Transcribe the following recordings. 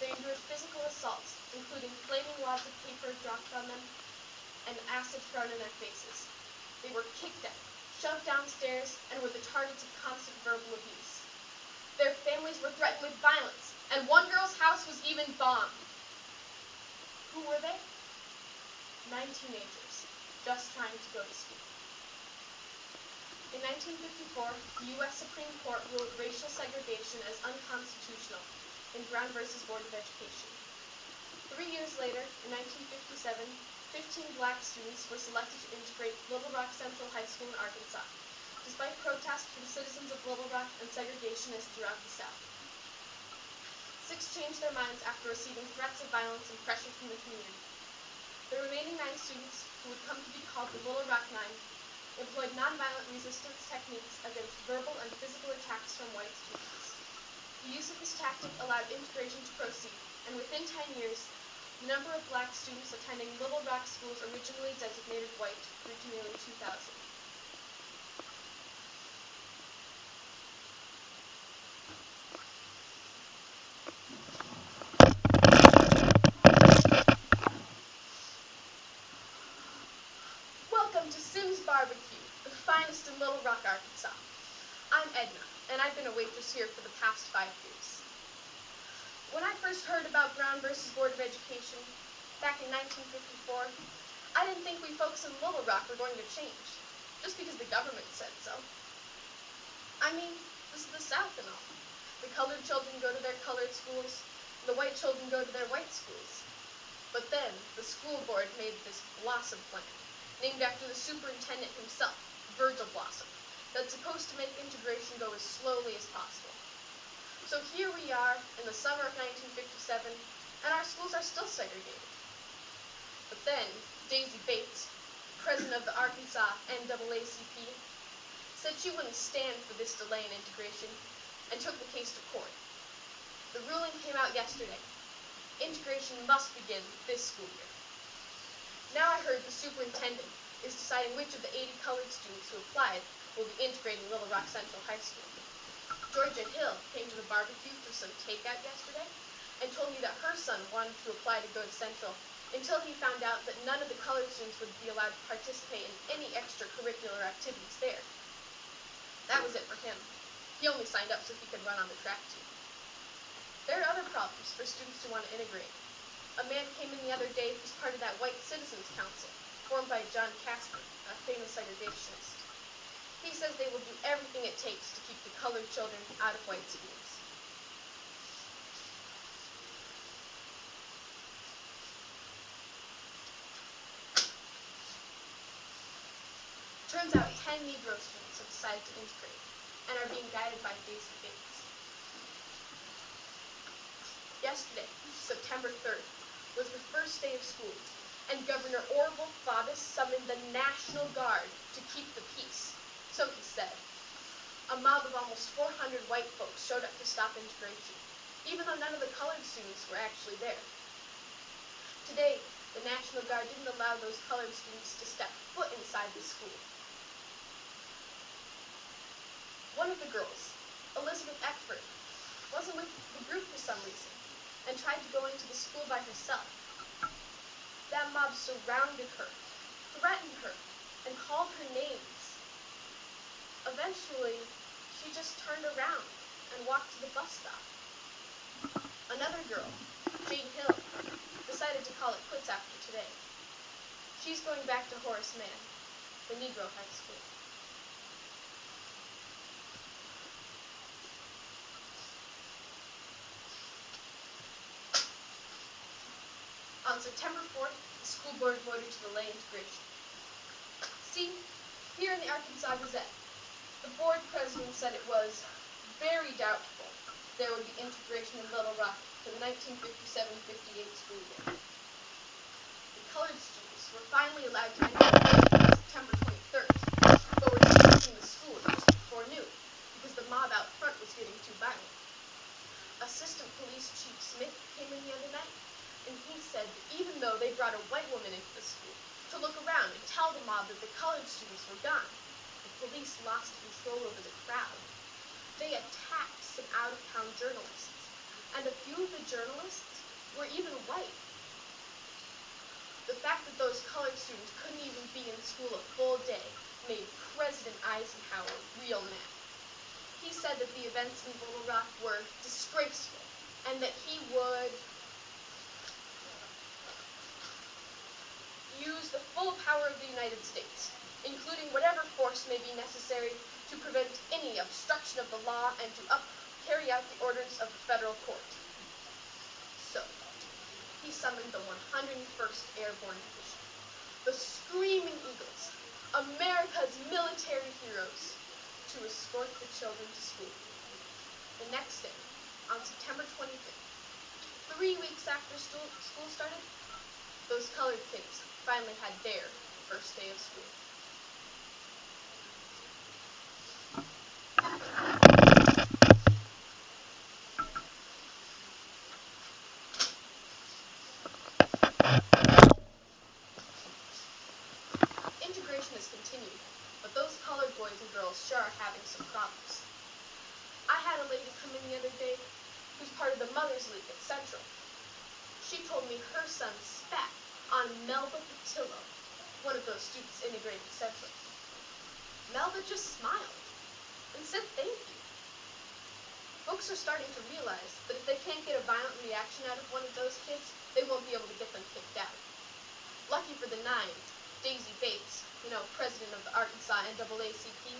They endured physical assaults, including flaming wads of paper dropped on them and acid thrown in their faces. They were kicked out, shoved downstairs, and were the targets of constant verbal abuse. Their families were threatened with violence, and one girl's house was even bombed. Who were they? 9 teenagers, just trying to go to school. In 1954, the U.S. Supreme Court ruled racial segregation as unconstitutional in Brown v. Board of Education. 3 years later, in 1957, 15 black students were selected to integrate Little Rock Central High School in Arkansas, despite protests from citizens of Little Rock and segregationists throughout the South. 6 changed their minds after receiving threats of violence and pressure from the community. The remaining 9 students, who would come to be called the Little Rock Nine, employed nonviolent resistance techniques against verbal and physical attacks from white students. The use of this tactic allowed integration to proceed, and within 10 years, the number of black students attending Little Rock schools originally designated white grew to nearly 2,000. Welcome to Sim's Barbecue, the finest in Little Rock, Arkansas. I'm Edna, and I've been a waitress here for the past 5 years. When I first heard about Brown v. Board of Education, back in 1954, I didn't think we folks in Little Rock were going to change, just because the government said so. I mean, this is the South and all. The colored children go to their colored schools, and the white children go to their white schools. But then, the school board made this Blossom Plan, named after the superintendent himself, Virgil Blossom, that's supposed to make integration go as slowly as possible. So here we are in the summer of 1957, and our schools are still segregated. But then, Daisy Bates, president of the Arkansas NAACP, said she wouldn't stand for this delay in integration and took the case to court. The ruling came out yesterday. Integration must begin this school year. Now I heard the superintendent is deciding which of the 80 colored students who applied will be integrating Little Rock Central High School. Georgia Hill came to the barbecue for some takeout yesterday and told me that her son wanted to apply to go to Central until he found out that none of the colored students would be allowed to participate in any extracurricular activities there. That was it for him. He only signed up so he could run on the track team. There are other problems for students who want to integrate. A man came in the other day who's part of that White Citizens Council, formed by John Casper, a famous segregationist. He says they will do everything it takes to keep the colored children out of white schools. Turns out 10 Negro students have decided to integrate and are being guided by Daisy Bates. Yesterday, September 3rd, was the first day of school, and Governor Orville Faubus summoned the National Guard to keep the peace, so he said. A mob of almost 400 white folks showed up to stop integration, even though none of the colored students were actually there. Today, the National Guard didn't allow those colored students to step foot inside the school. One of the girls, Elizabeth Eckford, wasn't with the group for some reason and tried to go into the school by herself. That mob surrounded her, threatened her, and called her names. Eventually, she just turned around and walked to the bus stop. Another girl, Jane Hill, decided to call it quits after today. She's going back to Horace Mann, the Negro high school. On September 4th, the school board voted to delay integration. See, here in the Arkansas Gazette, the board president said it was very doubtful there would be integration in Little Rock for the 1957-58 school year. The colored students were finally allowed to enter on September 23rd, but were leaving the school just before noon because the mob out front was getting too violent. Assistant Police Chief Smith came in the other night, and he said that even though they brought a white woman into the school to look around and tell the mob that the colored students were gone, the police lost control over the crowd. They attacked some out-of-town journalists, and a few of the journalists were even white. The fact that those colored students couldn't even be in school a full day made President Eisenhower real mad. He said that the events in Little Rock were disgraceful and that he would use the full power of the United States, including whatever force may be necessary to prevent any obstruction of the law and to carry out the orders of the federal court. So, he summoned the 101st Airborne Division, the Screaming Eagles, America's military heroes, to escort the children to school. The next day, on September 25th, 3 weeks after school started, those colored kids finally had their first day of school. Integration has continued, but those colored boys and girls sure are having some problems. I had a lady come in the other day who's part of the Mothers League at Central. She told me her son spat on Melba Patillo, one of those students integrated at Central. Melba just smiled and said thank you. Folks are starting to realize that if they can't get a violent reaction out of one of those kids, they won't be able to get them kicked out. Lucky for the 9, Daisy Bates, president of the Arkansas NAACP,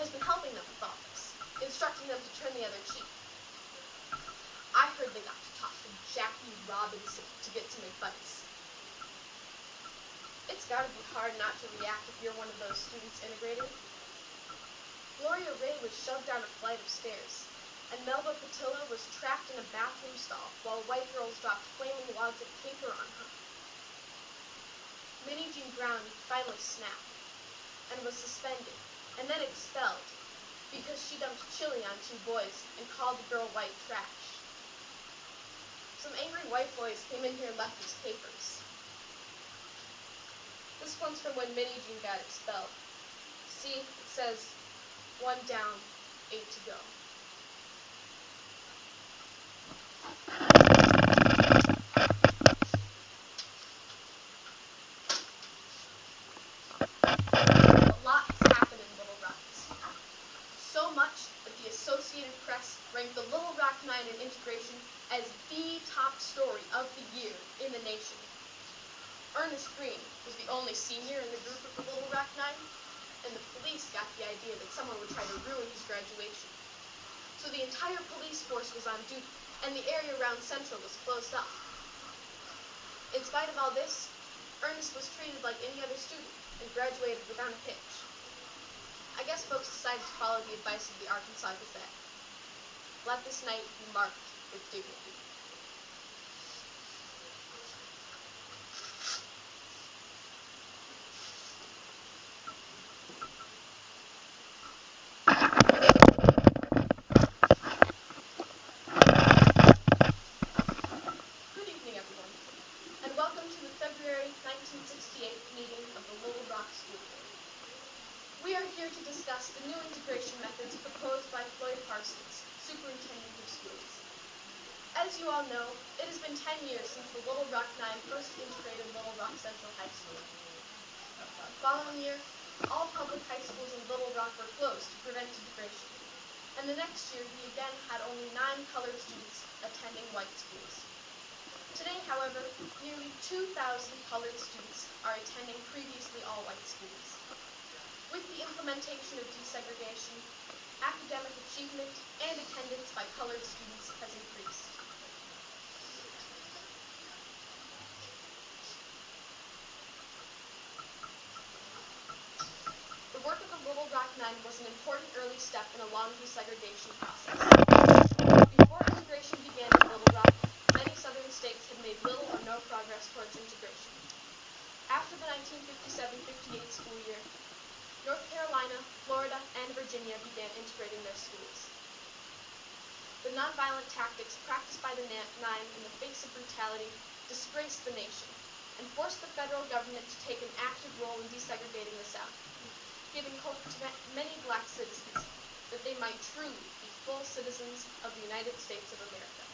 has been helping them with all this, instructing them to turn the other cheek. I heard they got to talk to Jackie Robinson to get some advice. It's gotta be hard not to react if you're one of those students integrated. Gloria Ray was shoved down a flight of stairs, and Melba Patillo was trapped in a bathroom stall while white girls dropped flaming wads of paper on her. Minnie Jean Brown finally snapped and was suspended and then expelled because she dumped chili on 2 boys and called the girl white trash. Some angry white boys came in here and left us papers. This one's from when Minnie Jean got expelled. See, it says, 1 down, 8 to go. A lot has happened in Little Rock this year. So much that the Associated Press ranked the Little Rock 9 and integration as the top story of the year in the nation. Ernest Green was the only senior in the group of the Little Rock 9, and the police got the idea that someone would try to ruin his graduation. So the entire police force was on duty, and the area around Central was closed off. In spite of all this, Ernest was treated like any other student and graduated without a hitch. I guess folks decided to follow the advice of the Arkansas Gazette. Let this night be marked with dignity. Good evening, everyone, and welcome to the February 1968 meeting of the Little Rock School Board. We are here to discuss the new integration methods proposed by Floyd Parsons, Superintendent of Schools. As you all know, it has been 10 years since the Little Rock 9 first integrated Little Rock Central High School. The following year, all public high schools in Little Rock were closed to prevent integration, and the next year we again had only 9 colored students attending white schools. Today, however, nearly 2,000 colored students are attending previously all-white schools. With the implementation of desegregation, academic achievement and attendance by colored students has increased. The work of the Little Rock 9 was an important early step in a long desegregation process. Before integration began in Little Rock, many southern states had made little or no progress towards integration. After the 1957-58 school year, North Carolina, Florida, and Virginia began integrating their schools. The nonviolent tactics practiced by the 9 in the face of brutality disgraced the nation and forced the federal government to take an active role in desegregating the South, giving hope to many black citizens that they might truly be full citizens of the United States of America.